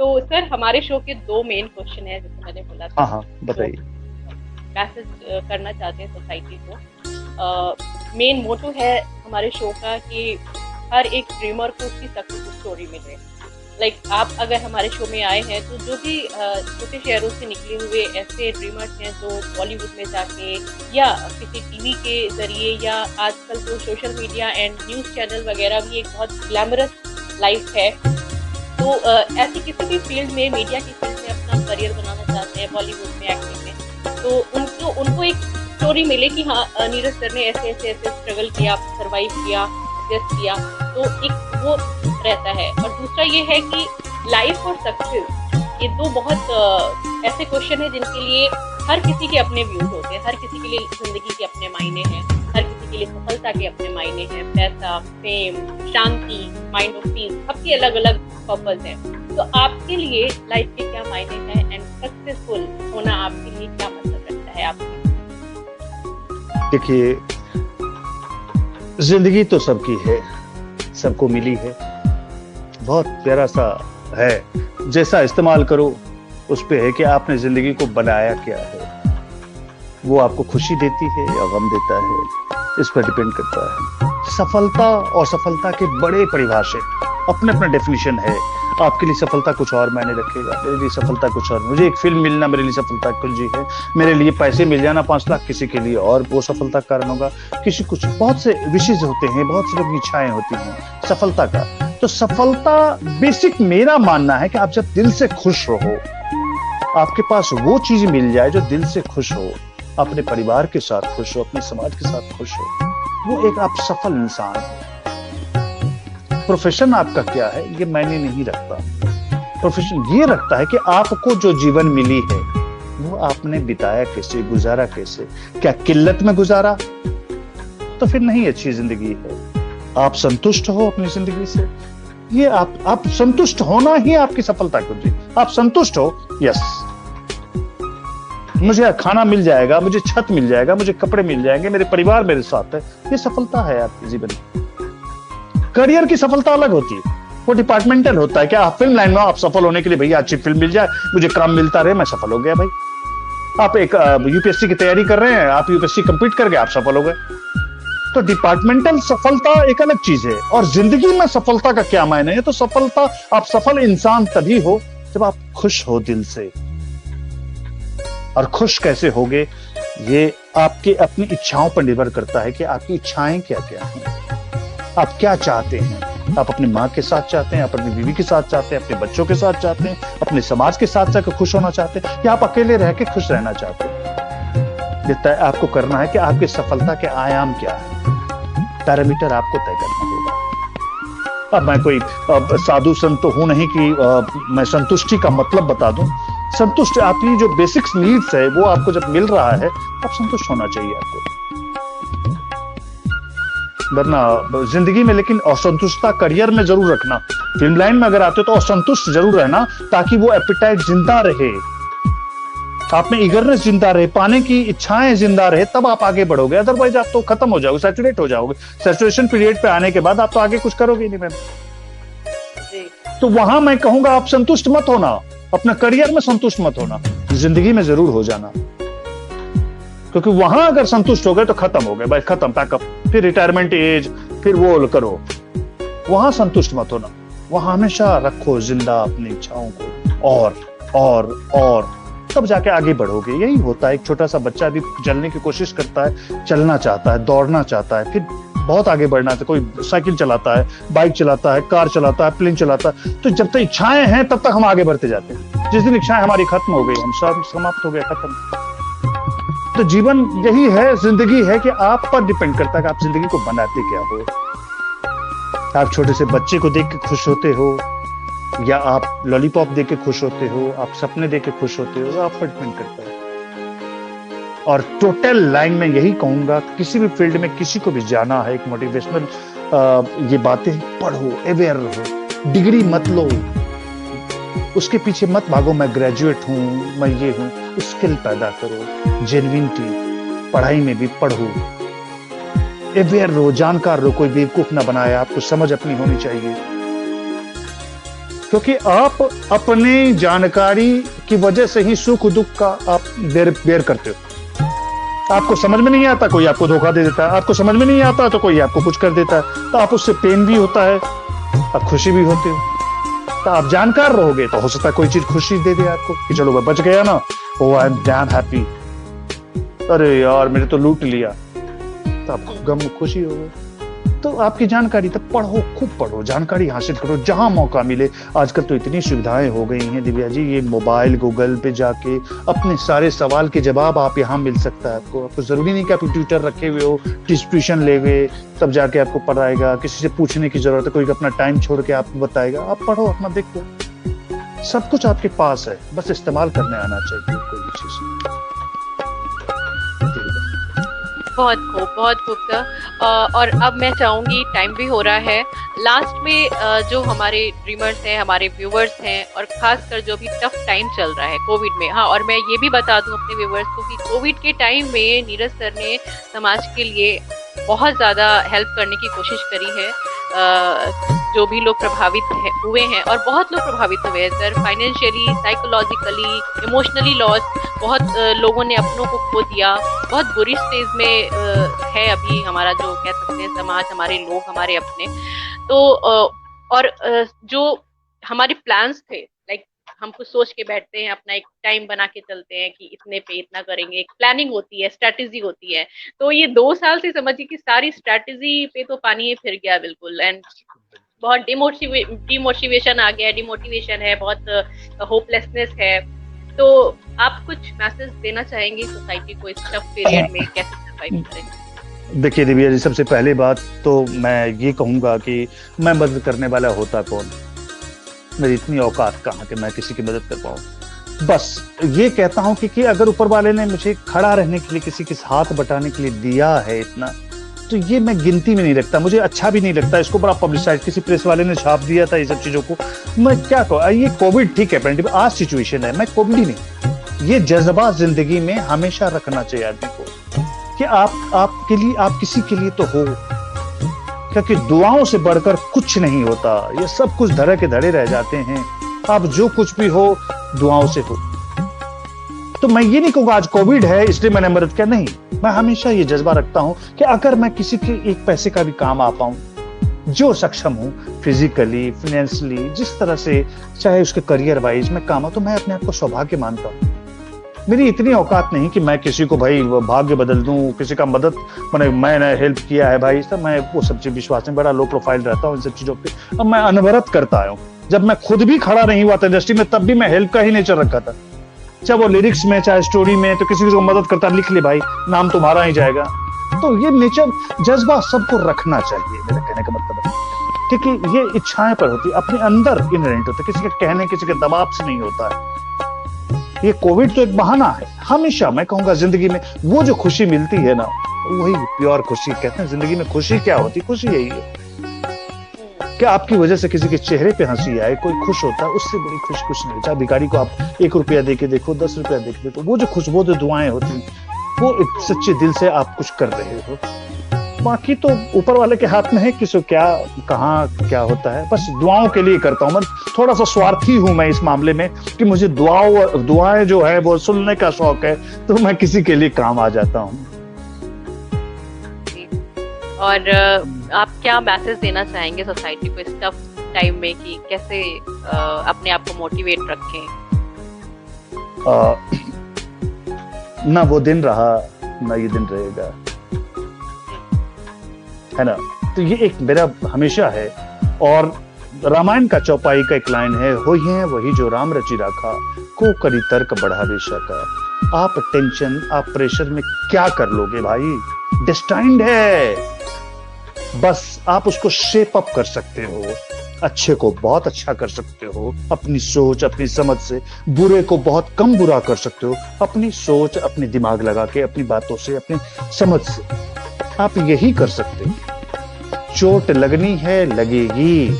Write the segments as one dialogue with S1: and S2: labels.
S1: तो सर हमारे शो के 2 मेन क्वेश्चन है, जैसे मैंने बोला था।
S2: हाँ हाँ,
S1: जो
S2: बताइए।
S1: मैसेज करना चाहते हैं सोसाइटी को। मेन मोटो है हमारे शो का कि हर एक ड्रीमर को उसकी सक्सेस स्टोरी मिले। लाइक आप अगर हमारे शो में आए हैं तो जो भी छोटे शहरों से निकले हुए ऐसे ड्रीमर्स हैं जो बॉलीवुड में जाके या किसी टीवी के जरिए या आजकल तो social media and news channel वगैरह भी एक बहुत ग्लैमरस लाइफ है। तो ऐसी किसी भी फील्ड में, मीडिया की फील्ड में अपना करियर बनाना चाहते हैं, बॉलीवुड में, एक्टिंग में, तो उनको उनको एक स्टोरी मिले कि हाँ नीरज सर ने ऐसे ऐसे ऐसे स्ट्रगल किया, सर्वाइव किया, एडजस्ट किया। तो एक वो रहता है। और दूसरा ये है कि लाइफ और सक्सेस, ये दो बहुत ऐसे क्वेश्चन है जिनके लिए हर किसी के अपने व्यूज होते हैं। हर किसी के लिए जिंदगी के अपने मायने हैं, हर किसी के लिए सफलता के अपने मायने हैं। पैसा, fame, Shanti, mind of peace, सबके अलग अलग पर्पस है। तो आपके लिए लाइफ के क्या मायने हैं एंड सक्सेसफुल होना आपके लिए क्या मतलब रखता है आपके?
S2: देखिए, जिंदगी तो सबकी है, सबको मिली है, बहुत प्यारा सा है। जैसा इस्तेमाल करो उस पे है कि आपने जिंदगी को बनाया क्या है। वो आपको खुशी देती है या गम देता है, इस पर डिपेंड करता है। सफलता और सफलता के बड़े परिभाषे, अपने अपने डेफिनेशन है। आपके लिए सफलता कुछ और मायने रखेगा, मेरे लिए सफलता कुछ और। मुझे एक फिल्म मिलना मेरे लिए सफलता कुछ जी है, मेरे लिए पैसे मिल जाना 5 लाख किसी के लिए और वो सफलता का कारण होगा। किसी कुछ बहुत से विशेष होते हैं, बहुत से लोग की इच्छाएं होती हैं सफलता का। तो सफलता बेसिक मेरा मानना है कि आप जब दिल से खुश रहो, आपके पास वो चीज मिल जाए जो दिल से खुश हो, अपने परिवार के साथ खुश हो, अपने समाज के साथ खुश हो, वो एक आप सफल इंसान हो। प्रोफेशन आपका क्या है ये मायने नहीं रखता। प्रोफेशन ये रखता है कि आपको जो जीवन मिली है वो आपने बिताया कैसे, गुजारा कैसे। क्या किल्लत में गुजारा? तो फिर नहीं अच्छी जिंदगी है। आप संतुष्ट हो अपनी जिंदगी से, ये आप संतुष्ट होना ही आपकी सफलता कुंजी। आप संतुष्ट हो, यस, मुझे खाना मिल जाएगा, मुझे छत मिल जाएगा, मुझे कपड़े मिल जाएंगे, मेरे परिवार मेरे साथ है, ये सफलता है आपके जीवन में। करियर की सफलता अलग होती है, वो डिपार्टमेंटल होता है। क्या आप फिल्म लाइन में आप सफल होने के लिए भैया अच्छी फिल्म मिल जाए, मुझे काम मिलता रहे, मैं सफल हो गया भाई। आप एक यूपीएससी की तैयारी कर रहे हैं, आप यूपीएससी कंप्लीट कर गए, आप सफल हो गए। तो डिपार्टमेंटल सफलता एक अलग चीज है। और जिंदगी में सफलता का क्या मायने है? तो सफलता, आप सफल इंसान तभी हो जब आप खुश हो दिल से। और खुश कैसे होगे ये आपकी अपनी इच्छाओं पर निर्भर करता है कि आपकी इच्छाएं क्या क्या हैं, आप क्या चाहते हैं। आप अपनी माँ के साथ चाहते हैं, आप अपनी बीवी के साथ चाहते हैं, अपने बच्चों के साथ चाहते हैं, अपने समाज के साथ जाकर खुश होना चाहते हैं, या आप अकेले रह के खुश रहना चाहते हैं। ये तय आपको करना है कि आपकी सफलता के आयाम क्या है, पैरामीटर आपको तय करना होगा। अब मैं कोई साधु संत तो हूं नहीं कि मैं संतुष्टि का मतलब बता दूं। संतुष्ट आपकी जो बेसिक्स नीड्स है वो आपको जब मिल रहा है, आप संतुष्ट होना चाहिए आपको। वरना जिंदगी में लेकिन असंतुष्टता करियर में जरूर रखना। फिल्म लाइन में अगर आते हो तो असंतुष्ट जरूर रहना, ताकि वो एपिटाइट जिंदा रहे, आप में ईगरनेस जिंदा रहे, पाने की इच्छाएं जिंदा रहे, तब आप आगे बढ़ोगे। अदरवाइज आप तो खत्म हो जाओगे, सैचुरेट हो जाओगे। सैचुरेशन पीरियड पे आने के बाद आप तो आगे कुछ करोगे नहीं मैम। तो वहां मैं कहूंगा आप संतुष्ट मत होना, अपना करियर में संतुष्ट मत होना, जिंदगी में जरूर हो जाना। क्योंकि वहां अगर संतुष्ट हो गए तो खत्म हो गए भाई, खत्म, पैकअप, फिर रिटायरमेंट एज, फिर वो करो। वहां संतुष्ट मत होना, वहां हमेशा रखो जिंदा अपनी इच्छाओं को, और तब जाके आगे बढ़ोगे। यही होता है, एक छोटा सा बच्चा भी चलने की कोशिश करता है, चलना चाहता है, दौड़ना चाहता है, फिर बहुत आगे बढ़ना है। कोई साइकिल चलाता है, बाइक चलाता है, कार चलाता है, प्लेन चलाता है। तो जब तक इच्छाएं हैं तब तक हम आगे बढ़ते जाते हैं। जिस दिन इच्छाएं हमारी खत्म हो गई, हम सब समाप्त हो गए, खत्म। तो जीवन यही है, जिंदगी है कि आप पर डिपेंड करता है कि आप जिंदगी को बनाते क्या हो। आप छोटे से बच्चे को देख के खुश होते हो, या आप लॉलीपॉप देख के खुश होते हो, आप सपने देख के खुश होते हो, आप पर डिपेंड करता है। और टोटल लाइन में यही कहूंगा, किसी भी फील्ड में किसी को भी जाना है, एक मोटिवेशनल ये बातें पढ़ो, अवेयर रहो, डिग्री मत लो, उसके पीछे मत भागो, मैं ग्रेजुएट हूं, मैं ये हूं। स्किल पैदा करो, जेन्युइनिटी, पढ़ाई में भी पढ़ो, अवेयर रहो, जानकार रहो, कोई बेवकूफ ना बनाए, आपको समझ अपनी होनी चाहिए। क्योंकि आप अपनी जानकारी की वजह से ही सुख दुख का आप बेर करते हो। आपको समझ में नहीं आता, कोई आपको धोखा दे देता है, आपको समझ में नहीं आता तो कोई आपको कुछ कर देता है, तो आप उससे पेन भी होता है, आप खुशी भी होते हो। तो आप जानकार रहोगे तो हो सकता है कोई चीज खुशी दे दे आपको कि चलो मैं बच गया ना, ओ आई एम डैम हैप्पी, अरे यार मैंने तो लूट लिया, तो आपको गम खुशी होगी। तो आपकी जानकारी तब पढ़ो, खूब पढ़ो, जानकारी हासिल करो जहां मौका मिले। आजकल तो इतनी सुविधाएं हो गई हैं दिव्या जी, ये मोबाइल गूगल पे जाके अपने सारे सवाल के जवाब आप यहाँ मिल सकता है आपको। आपको जरूरी नहीं कि आप ट्विटर रखे हुए हो, ट्यूशन ले गए तब जाके आपको पढ़ाएगा, किसी से पूछने की जरूरत है, कोई अपना टाइम छोड़ के आपको बताएगा। आप पढ़ो, अपना देखो, सब कुछ आपके पास है, बस इस्तेमाल करने आना चाहिए कोई भी चीज।
S1: बहुत खूब सर। और अब मैं चाहूंगी, टाइम भी हो रहा है, लास्ट में जो हमारे ड्रीमर्स हैं, हमारे व्यूवर्स हैं, और खासकर जो भी टफ टाइम चल रहा है कोविड में, हाँ, और मैं ये भी बता दूं अपने व्यूवर्स को कि कोविड के टाइम में नीरज सर ने समाज के लिए बहुत ज़्यादा हेल्प करने की कोशिश करी है। जो भी लोग हुए हैं, और बहुत लोग प्रभावित हुए हैं sir, financially, psychologically, emotionally loss, बहुत लोगों ने अपनों को खो दिया, बहुत बुरी स्टेज में है अभी हमारा जो कह सकते हैं समाज, हमारे लोग, हमारे अपने। तो और जो हमारे प्लान्स थे, लाइक हम कुछ सोच के बैठते हैं, अपना एक टाइम बना के चलते हैं कि इतने पे इतना करेंगे, एक प्लानिंग होती है, स्ट्रेटेजी होती है। तो ये 2 साल से समझिए कि सारी स्ट्रेटेजी पे तो पानी ही फिर गया बिल्कुल, एंड बहुत डिमोटिवेशन आ गया, डिमोटिवेशन है, बहुत होपलेसनेस है। तो आप कुछ मैसेज देना चाहेंगे सोसाइटी को इस टफ पीरियड में कैसे सर्वाइव करें?
S2: देखिए दिव्या जी, सबसे पहली बात तो मैं ये कहूंगा कि मैं मदद करने वाला होता कौन, मेरी इतनी औकात कहाँ कि मैं किसी की मदद कर पाऊं। बस ये कहता हूं कि अगर ऊपर वाले ने मुझे खड़ा रहने के लिए, किसी के हाथ बटाने के लिए दिया है इतना, तो ये मैं गिनती में नहीं रखता, मुझे अच्छा भी नहीं लगता इसको बड़ा पब्लिसाइज, किसी प्रेस वाले ने छाप दिया था ये सब चीजों को। मैं क्या कहूँ, ये कोविड ठीक है, पेंडेमिक आज सिचुएशन है, मैं कोविड ही नहीं, ये जज्बा जिंदगी में हमेशा रखना चाहिए आदमी को कि आपके लिए, आप किसी के लिए तो हो, क्योंकि दुआओं से बढ़कर कुछ नहीं होता, ये सब कुछ धड़े के धड़े रह जाते हैं। आप जो कुछ भी हो दुआओं से हो। तो मैं ये नहीं कहूँगा आज कोविड है इसलिए मैंने मदद किया, नहीं, मैं हमेशा ये जज्बा रखता हूं कि अगर मैं किसी के एक पैसे का भी काम आ पाऊं, जो सक्षम हूं फिजिकली, फाइनेंशियली, जिस तरह से चाहे उसके करियर वाइज मैं काम, तो मैं अपने आप को सौभाग्य मानता हूं। मेरी इतनी औकात नहीं कि मैं किसी को भाई भाग्य बदल दूं, किसी का मदद, मैंने हेल्प किया है भाई, सब मैं वो सब चीज विश्वास में बड़ा लो प्रोफाइल रहता हूँ इन सब चीजों पे। अब मैं अनवरत करता आया हूँ, जब मैं खुद भी खड़ा नहीं हुआ था इंडस्ट्री में तब भी मैं हेल्प का ही नेचर रखा था, चाहे वो लिरिक्स में चाहे स्टोरी में, तो किसी को मदद करता, लिख ले भाई नाम तुम्हारा ही जाएगा। तो ये नेचर जज्बा सबको रखना चाहिए, मेरा कहने का मतलब है, क्योंकि ये इच्छाएं पर होती है, अपने अंदर इनहेरेंट होता है, किसी के कहने, किसी के दबाव से नहीं होता है। ये कोविड तो एक बहाना है, हमेशा मैं कहूंगा जिंदगी में वो जो खुशी मिलती है ना, वही प्योर खुशी। कहते हैं जिंदगी में खुशी क्या होती, खुशी यही है कि आपकी वजह से किसी के चेहरे पे हंसी आए, कोई खुश होता है, उससे बड़ी खुशी कुछ नहीं। चाहे भिखारी को आप 1 रुपया देके देखो, 10 रुपया देके देखो, वो जो खुशबू, जो दुआएं होती हैं, वो एक सच्चे दिल से आप कुछ कर रहे हो। बाकी तो ऊपर वाले के हाथ में है किसको क्या, कहाँ क्या होता है, बस दुआओं के लिए करता हूँ। मैं थोड़ा सा स्वार्थी हूं मैं इस मामले में कि मुझे दुआएं जो है वो सुनने का शौक है, तो मैं किसी के लिए काम आ जाता हूँ।
S1: और आप क्या मैसेज देना चाहेंगे सोसाइटी को इस टफ टाइम में कि कैसे अपने आप को मोटिवेट रखें?
S2: ना वो दिन रहा ना ये दिन रहेगा, है ना। तो ये एक मेरा हमेशा है। और रामायण का चौपाई का एक लाइन है, हो है वही जो राम रचि राखा, को करी तर्क बढ़ावे शका। आप टेंशन, आप प्रेशर में क्या कर लोगे भाई, डेस्टाइन्ड है। बस आप उसको शेप अप कर सकते हो, अच्छे को बहुत अच्छा कर सकते हो अपनी सोच, अपनी समझ से, बुरे को बहुत कम बुरा कर सकते हो अपनी सोच, अपनी दिमाग लगा के, अपनी बातों से, अपनी समझ से। आप यही कर सकते हो। चोट लगनी है लगेगी,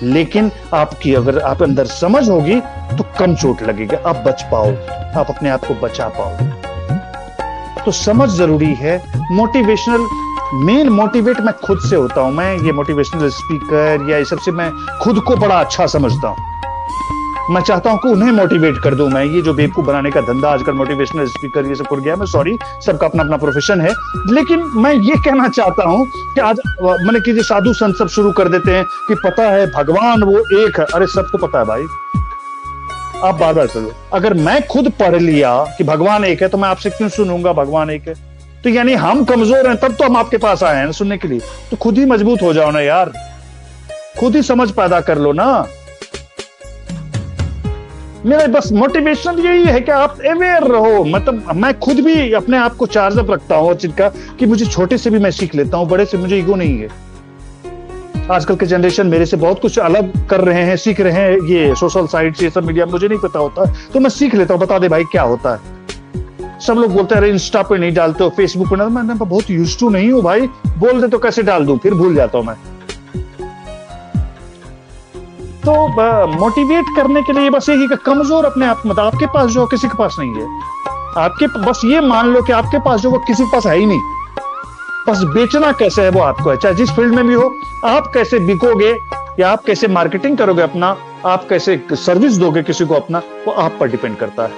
S2: लेकिन आपकी अगर आप अंदर समझ होगी तो कम चोट लगेगा, आप बच पाओ, आप अपने आप को बचा पाओ। तो समझ जरूरी है। मोटिवेशनल, मेन मोटिवेट मैं खुद से होता हूं। मैं ये मोटिवेशनल स्पीकर या ये सबसे मैं खुद को बड़ा अच्छा समझता हूं मैं चाहता हूं कि उन्हें मोटिवेट कर दूं। मैं ये जो बेवकूफ बनाने का धंधा आजकल मोटिवेशनल स्पीकर ये सब कर गया, मैं सॉरी, सबका अपना अपना प्रोफेशन है, लेकिन मैं ये कहना चाहता हूं कि आज मैंने कि साधु संत सब शुरू कर देते हैं कि पता है भगवान वो एक है। अरे सबको पता है भाई, आप बार बार करो। अगर मैं खुद पढ़ लिया कि भगवान एक है तो मैं आपसे क्यों सुनूंगा भगवान एक है? तो यानी हम कमजोर हैं, तब तो हम आपके पास आए हैं सुनने के लिए। तो खुद ही मजबूत हो जाओ ना यार, खुद ही समझ पैदा कर लो ना। मेरा बस मोटिवेशन यही है कि आप अवेयर रहो। मतलब मैं खुद भी अपने आप को चार्ज अप रखता हूँ चीज का कि मुझे छोटे से भी मैं सीख लेता हूँ, बड़े से मुझे ईगो नहीं है। आजकल के जनरेशन मेरे से बहुत कुछ अलग कर रहे हैं, सीख रहे हैं, ये सोशल साइट्स ये सब मीडिया मुझे नहीं पता होता, तो मैं सीख लेता हूँ। बता दे भाई क्या होता है। सब लोग बोलते हैं अरे इंस्टा पे नहीं डालते हो, फेसबुक पे, मैं बहुत यूज्ड टू नहीं हूँ भाई, बोल दे तो कैसे डाल दूं, फिर भूल जाता हूं मैं। तो मोटिवेट करने के लिए बस यही कि कमजोर अपने आप मत, आपके पास जो किसी के पास नहीं है, आपके बस ये मान लो कि आपके पास जो वो किसी के पास है ही नहीं। बस बेचना कैसे है वो आपको है, चाहे जिस फील्ड में भी हो। आप कैसे बिकोगे या आप कैसे मार्केटिंग करोगे अपना, आप कैसे सर्विस दोगे किसी को अपना, वो आप पर डिपेंड करता है।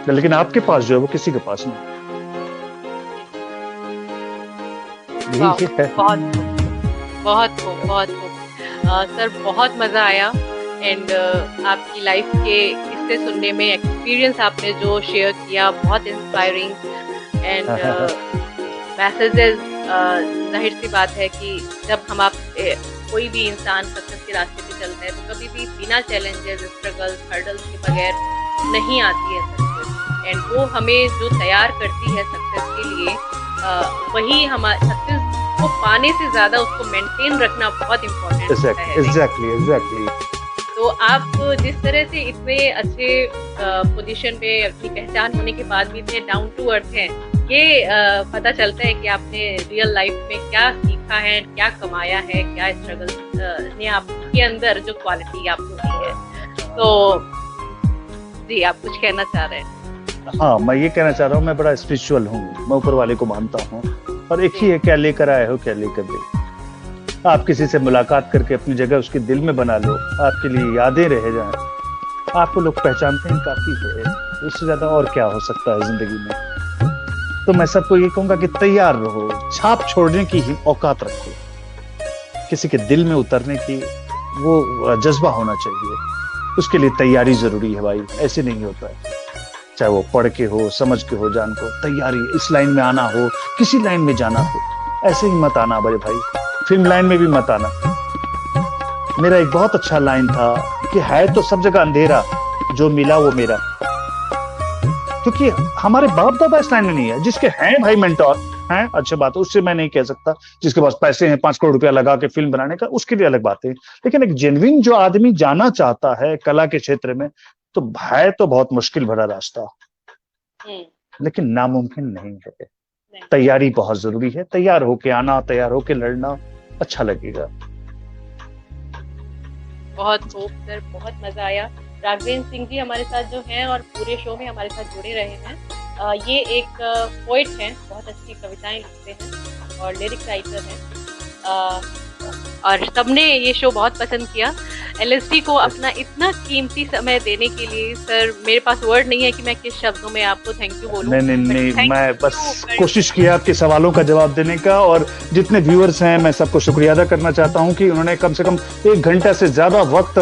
S2: लेकिन आपके पास जो है वो किसी के पास नहीं।
S1: यही है। बहुत खूब सर, बहुत मजा आया। एंड आपकी लाइफ के किस्से सुनने में, एक्सपीरियंस आपने जो शेयर किया बहुत इंस्पायरिंग। एंड मैसेजेस, जाहिर सी बात है कि जब हम आप कोई भी इंसान सक्सेस के रास्ते पे चलता है तो कभी भी बिना चैलेंजेस, स्ट्रगल्स, हर्डल्स के बगैर नहीं आती है सक्सेस। एंड वो हमें जो तैयार करती है सक्सेस के लिए, वही हमारे सक्सेस को पाने से ज्यादा उसको मेंटेन रखना बहुत इम्पोर्टेंट होता है।
S2: एग्जैक्टली।
S1: तो आप जिस तरह से इतने अच्छे पोजीशन पे, अपनी पहचान होने के बाद भी इतने डाउन टू अर्थ हैं, ये पता चलता है कि आपने रियल लाइफ में क्या सीखा है, क्या कमाया है, क्या स्ट्रगल ने आपके अंदर जो क्वालिटी आपको दी है। तो जी, आप कुछ कहना चाह रहे हैं?
S2: हाँ, मैं ये कहना चाह रहा हूँ, मैं बड़ा स्पिरिचुअल हूँ, मैं ऊपर वाले को मानता हूँ, और एक ही है, क्या लेकर आए हो क्या लेकर गए। आप किसी से मुलाकात करके अपनी जगह उसके दिल में बना लो, आपके लिए यादें रह जाएं, आपको लोग पहचानते हैं, काफी है। उससे ज्यादा और क्या हो सकता है जिंदगी में। तो मैं सबको ये कहूंगा कि तैयार रहो, छाप छोड़ने की ही औकात रखो, किसी के दिल में उतरने की वो जज्बा होना चाहिए, उसके लिए तैयारी जरूरी है भाई, ऐसे नहीं होता है। चाहे वो पढ़ के हो, समझ के हो, जान को तैयारी, इस लाइन में आना हो, किसी लाइन में जाना हो, ऐसे ही मत आना बड़े भाई, फिल्म लाइन में भी मत आना। मेरा एक बहुत अच्छा लाइन था कि है तो सब जगह अंधेरा, जो मिला वो मेरा। क्योंकि हमारे बाप दादा इस लाइन में नहीं है। जिसके हैं भाई मेंटोर हैं, अच्छी बात है, उससे मैं नहीं कह सकता। जिसके पास पैसे हैं 5 करोड़ रुपया लगा के फिल्म बनाने का, उसके लिए अलग बात है। लेकिन एक जेन्युइन जो आदमी जाना चाहता है कला के क्षेत्र में, तो है तो बहुत मुश्किल भरा रास्ता, लेकिन नामुमकिन नहीं है। तैयारी बहुत जरूरी है, तैयार होके आना, तैयार होके लड़ना, अच्छा लगेगा।
S1: बहुत खूब सर, बहुत मजा आया। राघवेंद्र सिंह जी हमारे साथ जो हैं और पूरे शो में हमारे साथ जुड़े रहे हैं। ये एक पोइट हैं, बहुत अच्छी कविताएं लिखते हैं और लिरिक राइटर हैं, और सबने ये शो बहुत पसंद किया। LSD को अपना इतना कीमती समय देने के लिए सर, मेरे पास वर्ड नहीं है कि मैं किस शब्दों में आपको थैंक यू बोलूं।
S2: नहीं, मैं बस कोशिश किया आपके सवालों का जवाब देने का, और जितने व्यूअर्स हैं मैं सबको शुक्रिया अदा करना चाहता हूं कि उन्होंने कम से कम 1 घंटा से ज्यादा वक्त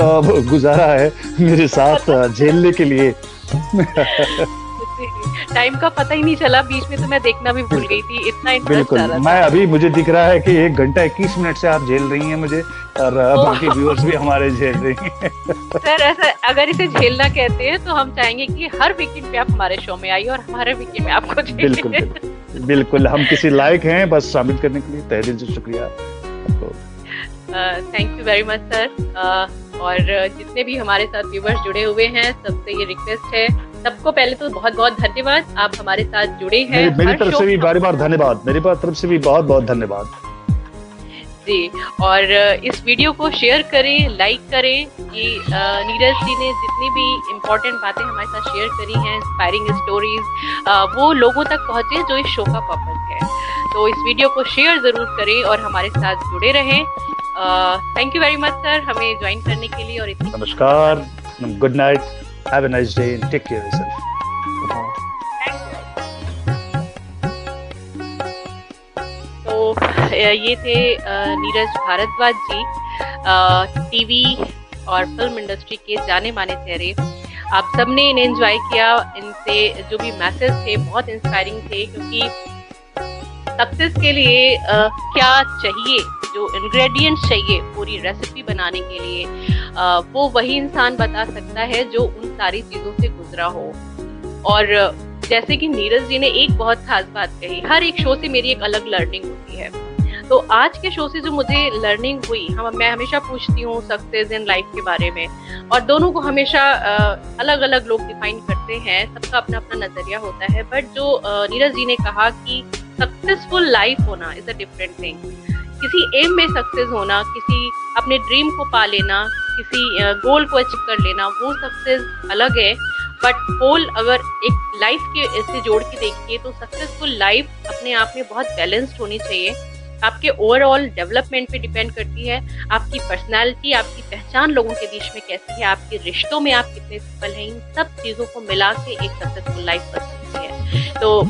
S2: गुजारा है मेरे साथ झेलने के लिए।
S1: टाइम का पता ही नहीं चला, बीच में तो मैं देखना भी भूल गई थी, इतना इंटरेस्ट आ रहा था।
S2: मैं अभी मुझे दिख रहा है कि 1 घंटा 21 मिनट से आप झेल रही हैं मुझे, और बाकी व्यूअर्स भी हमारे झेल रही हैं।
S1: सर ऐसा अगर इसे झेलना कहते हैं तो हम चाहेंगे कि हर वीकेंड पे आप हमारे शो में आइए और हमारे वीकेंड में आपको झेलें।
S2: बिल्कुल, हम किसी लायक हैं बस शामिल करने के लिए, तहे दिल से शुक्रिया।
S1: Thank you very much sir. और जितने भी हमारे साथ व्यूअर्स जुड़े हुए हैं, सबसे ये रिक्वेस्ट है, सबको पहले तो बहुत बहुत धन्यवाद, आप हमारे साथ जुड़े हैं।
S2: मेरी तरफ से भी बार-बार धन्यवाद, मेरी तरफ से भी बहुत बहुत धन्यवाद
S1: जी। और इस वीडियो को शेयर करें, लाइक करें कि नीरज जी ने जितनी भी इम्पोर्टेंट बातें हमारे साथ शेयर करी हैं, इंस्पायरिंग स्टोरीज, वो लोगों तक पहुंचे जो इस शो का पर्पस है। तो इस वीडियो को शेयर जरूर करें और हमारे साथ जुड़े रहें। Thank you very much sir हमें ज्वाइन करने के लिए और इतनी
S2: नमस्कार, good night, have a nice day, take care yourself.
S1: तो ये थे नीरज भारद्वाज जी, टीवी और फिल्म इंडस्ट्री के जाने माने चेहरे। आप सबने इन्हें एंजॉय किया, इनसे जो भी मैसेज थे बहुत इंस्पायरिंग थे, क्योंकि सक्सेस के लिए क्या चाहिए, जो इंग्रेडिएंट्स चाहिए पूरी रेसिपी बनाने के लिए, वो वही इंसान बता सकता है जो उन सारी चीज़ों से गुजरा हो। और जैसे कि नीरज जी ने एक बहुत खास बात कही, हर एक शो से मेरी एक अलग लर्निंग होती है। तो आज के शो से जो मुझे लर्निंग हुई, मैं हमेशा पूछती हूँ सक्सेस इन लाइफ के बारे में, और दोनों को हमेशा अलग अलग लोग डिफाइन करते हैं, सबका अपना अपना नजरिया होता है। बट जो नीरज जी ने कहा कि सक्सेसफुल लाइफ होना इज अ डिफरेंट थिंग। किसी एम में सक्सेस होना, किसी अपने ड्रीम को पा लेना, किसी गोल को अचीव कर लेना, वो सक्सेस अलग है। बट होल अगर एक लाइफ के से जोड़ के देखिए तो सक्सेसफुल लाइफ अपने आप में बहुत बैलेंस्ड होनी चाहिए। आपके ओवरऑल डेवलपमेंट पे डिपेंड करती है, आपकी पर्सनालिटी, आपकी पहचान लोगों के बीच में कैसी है, आपके रिश्तों में आप कितने सफल हैं, इन सब चीज़ों को मिला के एक सक्सेसफुल लाइफ बन सकती है। तो